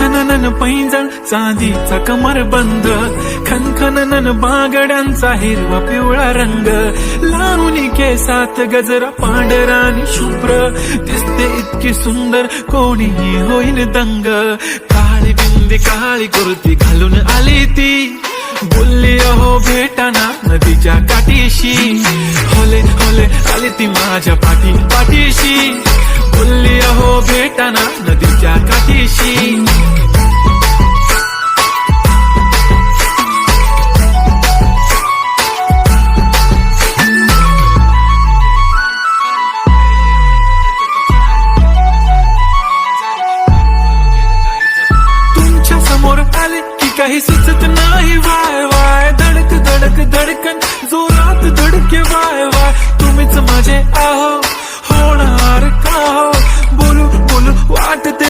खनखनन पैंजण चांदीचा कमरबंद, खनखनन बांगड्यांचा हिरवा पिवळा रंग, लावणी केसात गजरा पांढरा आणि शुभ्र, दिसते इतकी सुंदर कोणीही होईल दंग. काळी बिंदी काळी कुर्ती घालून आली ती, बोलली अहो भेटाना नदीच्या काठीशी, होले होले आली ती माझ्या पाठीशी, बोलली अहो भेटाना नदीच्या काठीशी. तुमच्या समोर आले की काही सुचत नाही, वाय वाय धडक धडक धडकन जोरात धडके, वाय वाय तुम्हीच माझे आहो, होणार का हो, बोलू बोलू वाटते